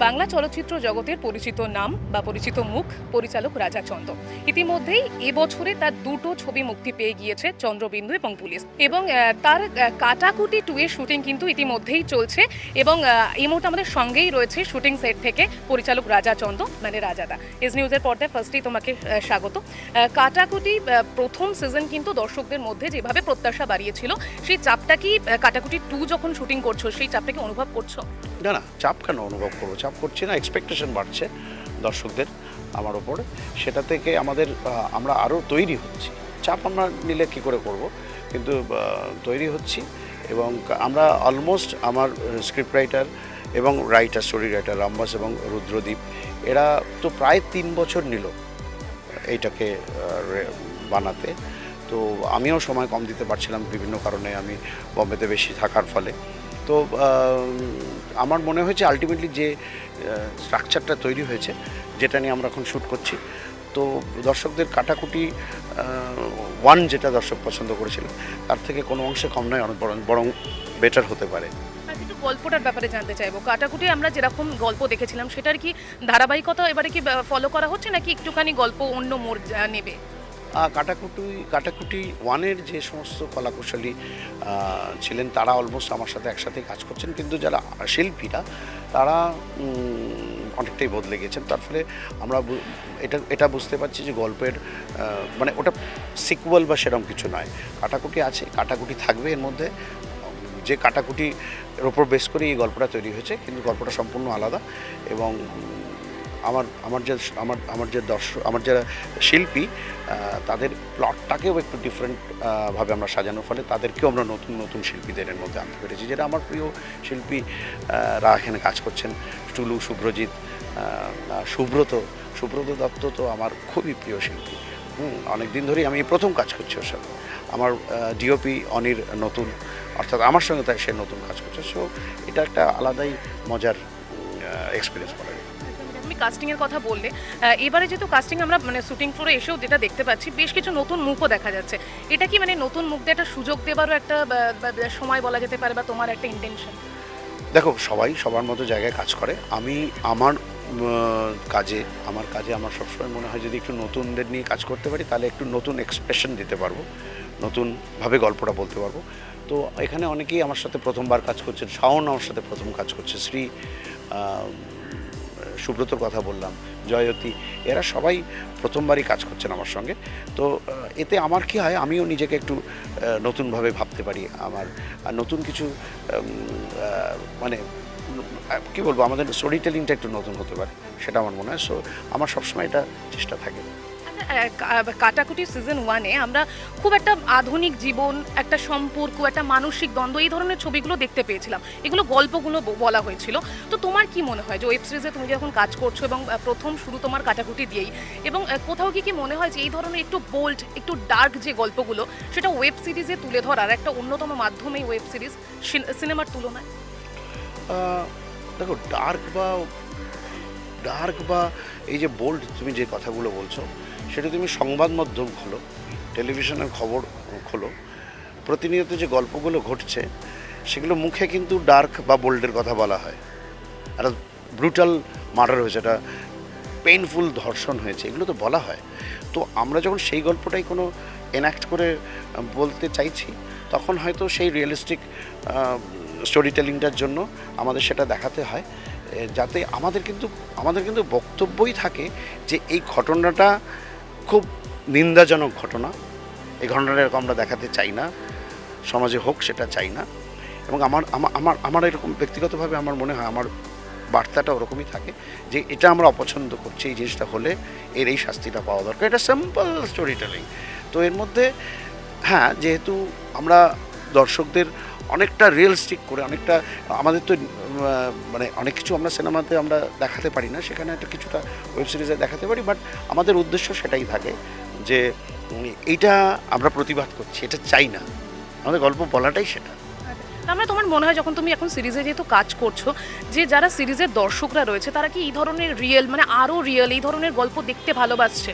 বাংলা চলচ্চিত্র জগতের পরিচিত নাম বা পরিচিত মুখ পরিচালক রাজা চন্দ। ইতিমধ্যেই এবছরে তার দুটো ছবি মুক্তি পেয়ে গিয়েছে, চন্দ্রবিন্দু এবং পুলিশ, এবং তার কাটাকুটি 2 এর শুটিং কিন্তু ইতিমধ্যেই চলছে। এবং এই মুহূর্তে আমাদের সঙ্গেই রয়েছে শুটিং সেট থেকে পরিচালক রাজা চন্দ, মানে রাজাদা। এস নিউজের পর্দায় ফার্স্টেই তোমাকে স্বাগত। কাটাকুটি প্রথম সিজন কিন্তু দর্শকদের মধ্যে যেভাবে প্রত্যাশা বাড়িয়েছিল, সেই চাপটা কি কাটাকুটি 2 যখন শুটিং করছো সেই চাপটা কি অনুভব করছো? না না, চাপ কেন অনুভব করবো? চাপ করছি না, এক্সপেকটেশন বাড়ছে দর্শকদের আমার ওপরে। সেটা থেকে আমরা আরও তৈরি হচ্ছি। চাপ আমরা নিলে কী করে করব, কিন্তু তৈরি হচ্ছি। এবং আমরা অলমোস্ট আমার স্ক্রিপ্ট রাইটার এবং স্টোরি রাইটার রামবাস এবং রুদ্রদীপ, এরা তো প্রায় 3 বছর নিল এইটাকে বানাতে। তো আমিও সময় কম দিতে পারছিলাম বিভিন্ন কারণে, আমি বম্বেতে বেশি থাকার ফলে। তো আমার মনে হয়েছে আলটিমেটলি যে স্ট্রাকচারটা তৈরি হয়েছে, যেটা নিয়ে আমরা এখন শ্যুট করছি, তো দর্শকদের কাটাকুটি 1 যেটা দর্শক পছন্দ করেছিলেন তার থেকে কোনো অংশে কম নয়, অনেক বরং বেটার হতে পারে। একটু গল্পটার ব্যাপারে জানতে চাইবো। কাটাকুটি আমরা যেরকম গল্প দেখেছিলাম সেটার কি ধারাবাহিকতা এবারে কি ফলো করা হচ্ছে, নাকি একটুখানি গল্প অন্য মোড় নেবে? কাটাকুটি 1-এর যে সমস্ত কলাকুশলী ছিলেন তারা অলমোস্ট আমার সাথে একসাথে কাজ করছেন, কিন্তু যারা শিল্পীরা তারা অনেকটাই বদলে গেছেন। তার ফলে আমরা এটা বুঝতে পারছি যে গল্পের মানে ওটা সিকুয়াল বা সেরকম কিছু নয়। কাটাকুটি আছে, কাটাকুটি থাকবে এর মধ্যে। যে কাটাকুটির ওপর বেস করে এই গল্পটা তৈরি হয়েছে, কিন্তু গল্পটা সম্পূর্ণ আলাদা। এবং আমার যারা শিল্পী, তাদের প্লটটাকেও একটু ডিফারেন্ট ভাবে আমরা সাজানোর ফলে তাদেরকেও আমরা নতুন নতুন শিল্পীদের এর মধ্যে আনতে পেরেছি, যেটা আমার প্রিয় শিল্পীরা এখানে কাজ করছেন। টুলু, শুভ্রজিৎ, সুব্রত দত্ত তো আমার খুবই প্রিয় শিল্পী। অনেক দিন ধরেই আমি প্রথম কাজ করছি ওর সাথে। আমার ডিওপি অনির নতুন, অর্থাৎ আমার সঙ্গে তাই সে নতুন কাজ করছে। সো এটা একটা আলাদাই মজার এক্সপিরিয়েন্স বলা যায়। তুমি কাস্টিংয়ের কথা বললে, এবারে যেহেতু কাস্টিং আমরা মানে শুটিং ফ্লোরে এসেও যেটা দেখতে পাচ্ছি, বেশ কিছু নতুন মুখও দেখা যাচ্ছে। এটা কি মানে নতুন মুখদের একটা সুযোগ দেবারও একটা সময় বলা যেতে পারে, বা তোমার একটা ইন্টেনশন? দেখো, সবাই সবার মতো জায়গায় কাজ করে। আমি আমার কাজে আমার সবসময় মনে হয় যদি একটু নতুনদের নিয়ে কাজ করতে পারি, তাহলে একটু নতুন এক্সপ্রেশন দিতে পারবো, নতুনভাবে গল্পটা বলতে পারবো। তো এখানে অনেকেই আমার সাথে প্রথমবার কাজ করছেন। শাওন আমার সাথে প্রথম কাজ করছে, শ্রী, সুব্রতর কথা বললাম, জয়তী, এরা সবাই প্রথমবারই কাজ করছেন আমার সঙ্গে। তো এতে আমার কি হয়, আমিও নিজেকে একটু নতুনভাবে ভাবতে পারি। আমার নতুন কিছু মানে কী বলবো, আমাদের স্টোরি টেলিংটা একটু নতুন হতে পারে, সেটা আমার মনে হয়। সো আমার সবসময় এটা চেষ্টা থাকে। কাটাকুটি সিজন 1-এ আমরা খুব একটা আধুনিক জীবন, একটা সম্পর্ক, একটা মানসিক দ্বন্দ্ব, এই ধরনের ছবিগুলো দেখতে পেয়েছিলাম। এগুলো গল্পগুলো বলা হয়েছিল। তো তোমার কি মনে হয় যে ওয়েব সিরিজে তুমি যখন কাজ করছো, এবং প্রথম শুরু তোমার কাটাকুটি দিয়েই, এবং কোথাও কি মনে হয় যে এই ধরনের একটু বোল্ড, একটু ডার্ক যে গল্পগুলো, সেটা ওয়েব সিরিজে তুলে ধরার একটা অন্যতম মাধ্যম এই ওয়েব সিরিজ সিনেমার তুলনায়? দেখো, ডার্ক বা এই যে বোল্ড, তুমি যে কথাগুলো বলছো, সেটা তুমি সংবাদ মাধ্যম খোলো, টেলিভিশনের খবর খোলো, প্রতিনিয়ত যে গল্পগুলো ঘটছে সেগুলো মুখে কিন্তু ডার্ক বা বোল্ডের কথা বলা হয়। একটা ব্রুটাল মার্ডার হয়েছে, একটা পেইনফুল ধর্ষণ হয়েছে, এগুলো তো বলা হয়। তো আমরা যখন সেই গল্পটাই কোনো এনঅ্যাক্ট করে বলতে চাইছি, তখন হয়তো সেই রিয়েলিস্টিক স্টোরি টেলিংটার জন্য আমাদের সেটা দেখাতে হয়, যাতে আমাদের কিন্তু বক্তব্যই থাকে যে এই ঘটনাটা খুব নিন্দাজনক ঘটনা, এই ঘটনাটা এরকম আমরা দেখাতে চাই না, সমাজে হোক সেটা চাই না। এবং আমার এরকম ব্যক্তিগতভাবে আমার মনে হয় আমার বার্তাটা ওরকমই থাকে যে এটা আমরা অপছন্দ করছি, এই জিনিসটা হলে এর এই শাস্তিটা পাওয়া দরকার। এটা সিম্পল স্টোরি টেলিং। তো এর মধ্যে হ্যাঁ, যেহেতু আমরা দর্শকদের অনেকটা রিয়েলিস্টিক করে, অনেকটা আমাদের তো মানে অনেক কিছু আমরা সিনেমাতে আমরা দেখাতে পারি না, সেখানে একটা কিছুটা ওয়েব সিরিজে দেখাতে পারি। বাট আমাদের উদ্দেশ্য সেটাই থাকে যে এইটা আমরা প্রতিবাদ করছি, এটা চাই না, আমাদের গল্প বলাটাই সেটা। আমরা তোমার মনে হয় যখন তুমি এখন সিরিজে যেহেতু কাজ করছো, যে যারা সিরিজের দর্শকরা রয়েছে তারা কি এই ধরনের রিয়েল, মানে আরও রিয়েল এই ধরনের গল্প দেখতে ভালোবাসছে?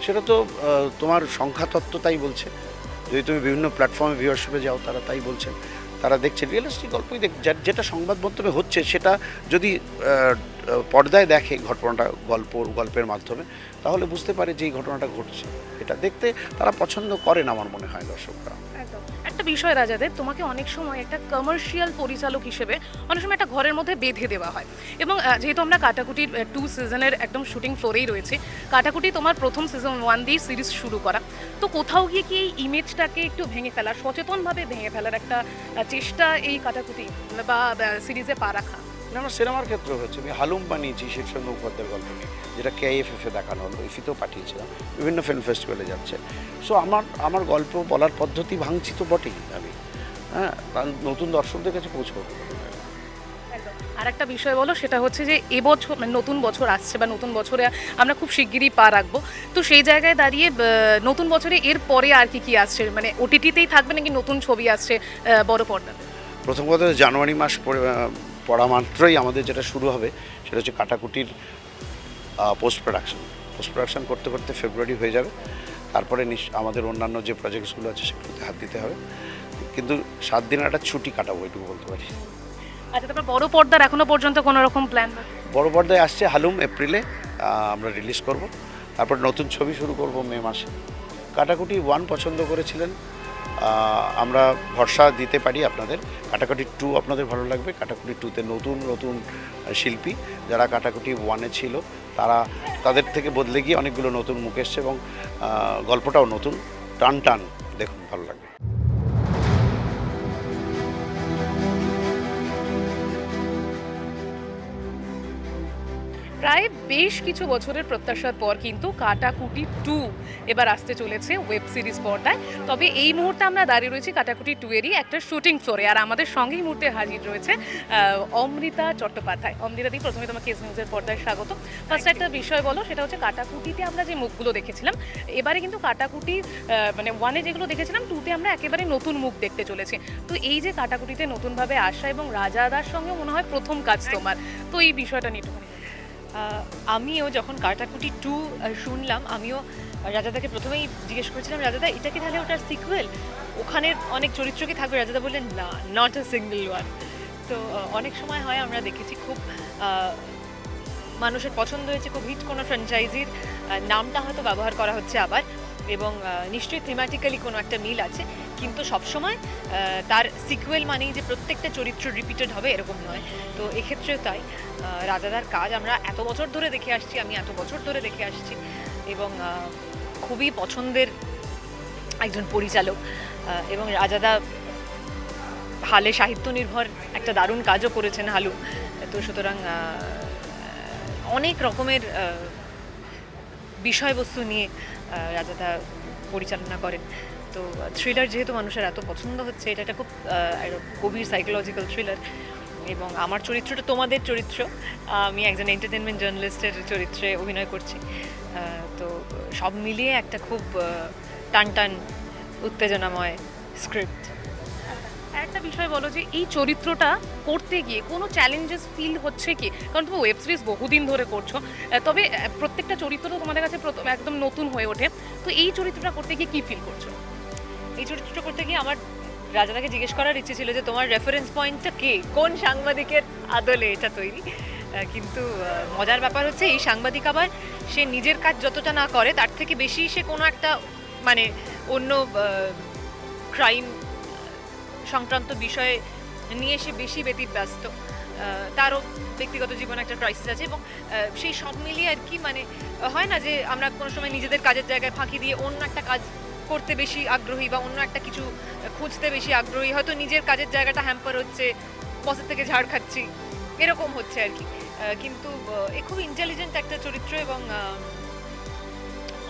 সেটা তো তোমার সংখ্যাতত্ত্ব তাই বলছে। যদি তুমি বিভিন্ন প্ল্যাটফর্মে ভিউয়ারশিপে যাও, তারা তাই বলছেন। তারা দেখছে রিয়েলিস্টিক গল্পই যেটা সংবাদ মাধ্যমে হচ্ছে সেটা যদি পর্দায় দেখে ঘটনাটা গল্পের মাধ্যমে, তাহলে বুঝতে পারে যে এই ঘটনাটা ঘটছে। এটা দেখতে তারা পছন্দ করেন আমার মনে হয় দর্শকরা। একদম। একটা বিষয় রাজাদের, তোমাকে অনেক সময় একটা কমার্শিয়াল পরিচালক হিসেবে অনেক সময় একটা ঘরের মধ্যে বেঁধে দেওয়া হয়, এবং যেহেতু আমরা কাটাকুটির 2 সিজনের একদম শুটিং ফ্লোরেই রয়েছে, কাটাকুটি তোমার প্রথম সিজন 1 দিয়ে সিরিজ শুরু করা, তো কোথাও গিয়ে কি এই ইমেজটাকে একটু ভেঙে ফেলার, সচেতনভাবে ভেঙে ফেলার একটা চেষ্টা এই কাটাকুটি বা সিরিজে পা রাখা? না, আমার সিনেমার ক্ষেত্রে হয়েছে, আমি হালুম বানিয়েছি শীর্ষেন্দ্র মুখোপাধ্যায়ের গল্প নিয়ে, যেটা KIFF-এ দেখানো হলো, ইফিতেও পাঠিয়েছিলাম, বিভিন্ন ফিল্ম ফেস্টিভ্যালে যাচ্ছে। সো আমার গল্প বলার পদ্ধতি ভাঙছি তো বটেই আমি, হ্যাঁ, কারণ নতুন দর্শকদের কাছে পৌঁছবো। আর একটা বিষয় বলো, সেটা হচ্ছে যে এবছর নতুন বছর আসছে, বা নতুন বছরে আমরা খুব শিগগিরই পা রাখবো, তো সেই জায়গায় দাঁড়িয়ে নতুন বছরে এর পরে আর কি আসছে, মানে OTT-তেই থাকবে নাকি নতুন ছবি আসছে বড় পর্দাতে? প্রথম কথা, জানুয়ারি মাস পড়া মাত্রই আমাদের যেটা শুরু হবে সেটা হচ্ছে কাটাকুটির পোস্ট প্রোডাকশন করতে করতে ফেব্রুয়ারি হয়ে যাবে। তারপরে আমাদের অন্যান্য যে প্রজেক্টসগুলো আছে সেগুলোতে হাত দিতে হবে, কিন্তু 7 দিনের একটা ছুটি কাটাবো, এটুকু বলতে পারি। আচ্ছা, তারপর বড় পর্দার এখনো পর্যন্ত কোনো রকম প্ল্যান? বড় পর্দায় আসছে হালুম, এপ্রিলে আমরা রিলিজ করব, তারপর নতুন ছবি শুরু করব মে মাসে। কাটাকুটি 1 পছন্দ করেছিলেন, আমরা ভরসা দিতে পারি আপনাদের। কাটাকুটি 2 আপনাদের ভালো লাগবে। কাটাকুটি 2-তে নতুন শিল্পী যারা কাটাকুটি 1-এ ছিল, তাদের থেকে বদলে গিয়ে অনেকগুলো নতুন মুখ এসছে, এবং গল্পটাও নতুন, টান দেখুন, ভালো লাগবে। প্রায় বেশ কিছু বছরের প্রত্যাশার পর কিন্তু কাটাকুটি 2 এবার আসতে চলেছে ওয়েব সিরিজ পর্দায়। তবে এই মুহূর্তে আমরা দাঁড়িয়ে রয়েছি কাটাকুটি 2-এরই একটা শুটিং ফ্লোরে, আর আমাদের সঙ্গেই মুহূর্তে হাজির রয়েছে অমৃতা চট্টোপাধ্যায়। অমৃতা দি, প্রথমে তোমাকে এস নিউজের পর্দায় স্বাগত। ফার্স্ট একটা বিষয় বলো, সেটা হচ্ছে কাটাকুটিতে আমরা যে মুখগুলো দেখেছিলাম, এবারে কিন্তু কাটাকুটি মানে 1-এ যেগুলো দেখেছিলাম, 2-তে আমরা একেবারে নতুন মুখ দেখতে চলেছি। তো এই যে কাটাকুটিতে নতুনভাবে আসা, এবং রাজাদার সঙ্গে মনে হয় প্রথম কাজ তোমার, তো এই বিষয়টা নিয়ে একটুখানি। আমিও যখন কাটাকুটি 2 শুনলাম, আমিও রাজাদাকে প্রথমেই জিজ্ঞেস করেছিলাম, রাজাদা এটা কি তাহলে ওটার সিকুয়েল, ওখানের অনেক চরিত্র কি থাকবে? রাজাদা বললেন না, নট আ সিঙ্গেল ওয়ান। তো অনেক সময় হয়, আমরা দেখেছি খুব মানুষের পছন্দ হয়েছে, খুব হিট কোনো ফ্র্যাঞ্চাইজির নামটা হয়তো ব্যবহার করা হচ্ছে আবার, এবং নিশ্চয়ই থিমেটিক্যালি কোনো একটা মিল আছে, কিন্তু সবসময় তার সিকুয়েল মানেই যে প্রত্যেকটা চরিত্র রিপিটেড হবে এরকম নয়। তো এক্ষেত্রেও তাই, রাজাদার কাজ আমরা এত বছর ধরে দেখে আসছি, আমি এত বছর ধরে দেখে আসছি, এবং খুবই পছন্দের একজন পরিচালক, এবং রাজাদা হালে সাহিত্য নির্ভর একটা দারুণ কাজও করেছেন হালু। তো সুতরাং অনেক রকমের বিষয়বস্তু নিয়ে রাজাদা পরিচালনা করেন। তো থ্রিলার যেহেতু মানুষের এত পছন্দ হচ্ছে, এটা একটা খুব গভীর সাইকোলজিক্যাল থ্রিলার, এবং আমার চরিত্রটা তোমাদের চরিত্র, আমি একজন এন্টারটেনমেন্ট জার্নালিস্টের চরিত্রে অভিনয় করছি। তো সব মিলিয়ে একটা খুব টান উত্তেজনাময় স্ক্রিপ্ট। একটা বিষয় বলো, যে এই চরিত্রটা করতে গিয়ে কোনো চ্যালেঞ্জেস ফিল হচ্ছে কি? কারণ তুমি ওয়েব সিরিজ বহুদিন ধরে করছো, তবে প্রত্যেকটা চরিত্র তো তোমাদের কাছে একদম নতুন হয়ে ওঠে, তো এই চরিত্রটা করতে গিয়ে কি ফিল করছো? এই চরিত্রটা করতে গিয়ে আমার রাজাদাকে জিজ্ঞেস করার ইচ্ছে ছিল যে তোমার রেফারেন্স পয়েন্টটা কে, কোন সাংবাদিকের আদলে এটা তৈরি। কিন্তু মজার ব্যাপার হচ্ছে, এই সাংবাদিক আবার সে নিজের কাজ যতটা না করে, তার থেকে বেশি সে কোনো একটা মানে অন্য ক্রাইম সংক্রান্ত বিষয়ে নিয়ে সে বেশি ব্যস্ত। তারও ব্যক্তিগত জীবনে একটা ক্রাইসিস আছে, এবং সেই সব মিলিয়ে আর কি, মানে হয় না যে আমরা কোনো সময় নিজেদের কাজের জায়গায় ফাঁকি দিয়ে অন্য একটা কাজ করতে বেশি আগ্রহী, বা অন্য একটা কিছু খুঁজতে বেশি আগ্রহী, হয়তো নিজের কাজের জায়গাটা হ্যাম্পার হচ্ছে, বসের থেকে ঝাড় খাচ্ছি, এরকম হচ্ছে আর কি। কিন্তু এ খুব ইন্টেলিজেন্ট একটা চরিত্র, এবং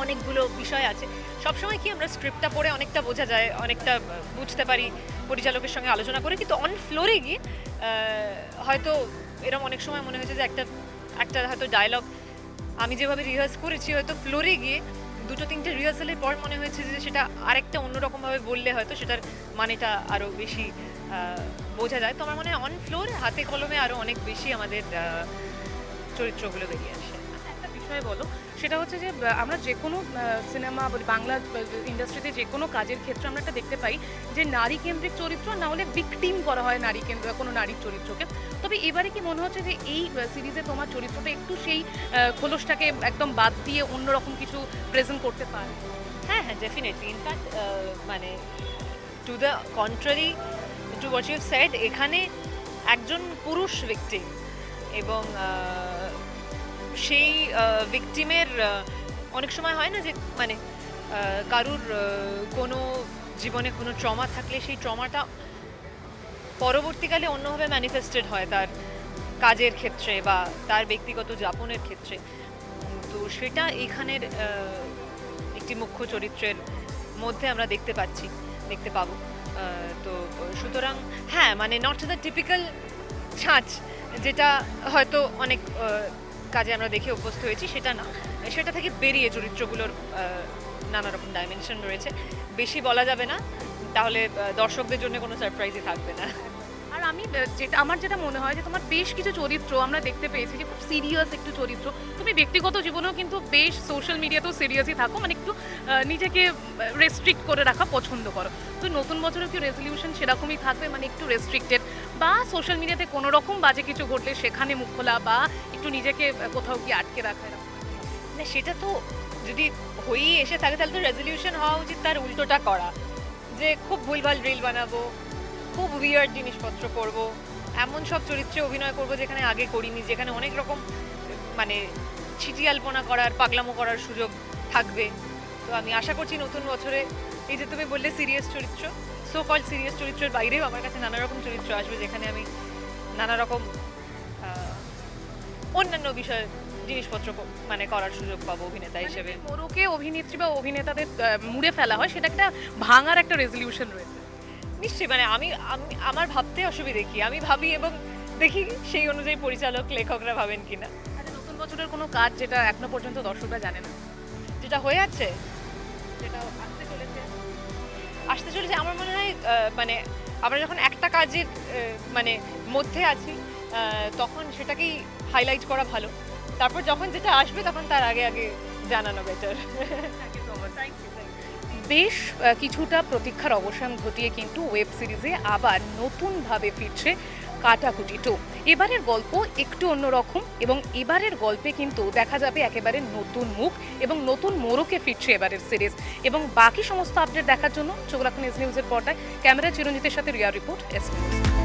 অনেকগুলো বিষয় আছে। সবসময় কি আমরা স্ক্রিপ্টটা পড়ে অনেকটা বোঝা যায়, অনেকটা বুঝতে পারি পরিচালকের সঙ্গে আলোচনা করে, কিন্তু অন ফ্লোরে গিয়ে হয়তো এরকম অনেক সময় মনে হয়েছে যে একটা হয়তো ডায়লগ আমি যেভাবে রিহার্স করেছি, হয়তো ফ্লোরে গিয়ে 2-3টে রিহার্সালের পর মনে হয়েছে যে সেটা আরেকটা অন্যরকমভাবে বললে হয়তো সেটার মানেটা আরও বেশি বোঝা যায়। তো আমার মনে হয় অন ফ্লোর হাতে কলমে আরও অনেক বেশি আমাদের চরিত্রগুলো বেরিয়ে আসে। বিষয়ে বলো, সেটা হচ্ছে যে আমরা যে কোনো সিনেমা বলি, বাংলা ইন্ডাস্ট্রিতে যে কোনো কাজের ক্ষেত্রে আমরা একটা দেখতে পাই যে নারী কেন্দ্রিক চরিত্র, না হলে ভিকটিম করা হয় নারী কেন্দ্র কোনো নারীর চরিত্রকে। তবে এবারে কি মনে হচ্ছে যে এই সিরিজে তোমার চরিত্রটা একটু সেই খোলসটাকে একদম বাদ দিয়ে অন্যরকম কিছু প্রেজেন্ট করতে পারে? হ্যাঁ হ্যাঁ, ডেফিনেটলি। ইনফ্যাক্ট মানে to the contrary to what you said, এখানে একজন পুরুষ ভিকটিম এবং সেই ভিকটিমের অনেক সময় হয় না যে মানে কারুর কোনো জীবনে কোনো ট্রমা থাকলে সেই ট্রমাটা পরবর্তীকালে অন্যভাবে ম্যানিফেস্টেড হয় তার কাজের ক্ষেত্রে বা তার ব্যক্তিগত যাপনের ক্ষেত্রে। তো সেটা এখানের একটি মুখ্য চরিত্রের মধ্যে আমরা দেখতে পাবো। তো সুতরাং হ্যাঁ, মানে নট দ্য টিপিক্যাল ছাঁচ যেটা হয়তো অনেক কাজে আমরা দেখে অভ্যস্ত হয়েছি, সেটা না। সেটা থেকে বেরিয়ে চরিত্রগুলোর নানা রকম ডাইমেনশন রয়েছে। বেশি বলা যাবে না, তাহলে দর্শকদের জন্য কোনো সারপ্রাইজই থাকবে না। আর আমি আমার যেটা মনে হয় যে তোমার বেশ কিছু চরিত্র আমরা দেখতে পেয়েছি যে খুব সিরিয়াস একটু চরিত্র। তুমি ব্যক্তিগত জীবনেও কিন্তু বেশ সোশ্যাল মিডিয়াতেও সিরিয়াসই থাকো, মানে একটু নিজেকে রেস্ট্রিক্ট করে রাখা পছন্দ করো। তো নতুন বছরের কি রেজলিউশন সেরকমই থাকবে, মানে একটু রেস্ট্রিক্টেড, বা সোশ্যাল মিডিয়াতে কোনো রকম বাজে কিছু ঘটলে সেখানে মুখ খোলা, বা একটু নিজেকে কোথাও কি আটকে রাখা এরকম? না, সেটা তো যদি হয়েই এসে থাকে তাহলে তো রেজলিউশন হওয়া উচিত তার উল্টোটা করা, যে খুব ভুলভাল রিল বানাবো, খুব উইয়ার্ড জিনিসপত্র করব, এমন সব চরিত্রে অভিনয় করব যেখানে আগে করিনি, যেখানে অনেক রকম মানে ছিটিয়ালপনা করার, পাগলামো করার সুযোগ থাকবে। তো আমি আশা করছি নতুন বছরে এই যে তুমি বললে সিরিয়াস চরিত্র, সো কল সিরিয়াস চরিত্রের বাইরেও আমার কাছে নানা রকম চরিত্র আসবে, যেখানে আমি নানা রকম অন্যান্য বিষয়ে জিনিসপত্র মানে করার সুযোগ পাবো অভিনেতা হিসেবে। মোরকে অভিনেত্রী বা অভিনেতাদের মুড়ে ফেলা হয়, সেটা একটা ভাঙার একটা রেজলিউশন রয়েছে। নিশ্চয়ই, মানে আমি আমার ভাবতে অসুবিধে কি, আমি ভাবি এবং দেখি সেই অনুযায়ী পরিচালক লেখকরা ভাবেন কিনা। আচ্ছা, নতুন বছরের কোনো কাজ যেটা এখনো পর্যন্ত দর্শকরা জানে না, যেটা হয়ে আছে, যেটা আসতে চলেছে, আমার মনে হয় মানে আমরা যখন একটা কাজের মানে মধ্যে আছি তখন সেটাকেই হাইলাইট করা ভালো। তারপর যখন যেটা আসবে তখন তার আগে আগে জানানো বেটার। বেশ কিছুটা প্রতীক্ষার অবসান ঘটিয়ে কিন্তু ওয়েব সিরিজে আবার নতুনভাবে ফিরছে কাটাকুটি 2। এবারের গল্প একটু অন্যরকম, এবং এবারের গল্পে কিন্তু দেখা যাবে একেবারে নতুন মুখ এবং নতুন মোড়কে ফিরছে এবারের সিরিজ। এবং বাকি সমস্ত আপডেট দেখার জন্য চোখ রাখুন এস নিউজের পর্দায়। ক্যামেরা চিরঞ্জিতের সাথে রিয়া রিপোর্ট, এস নিউজ।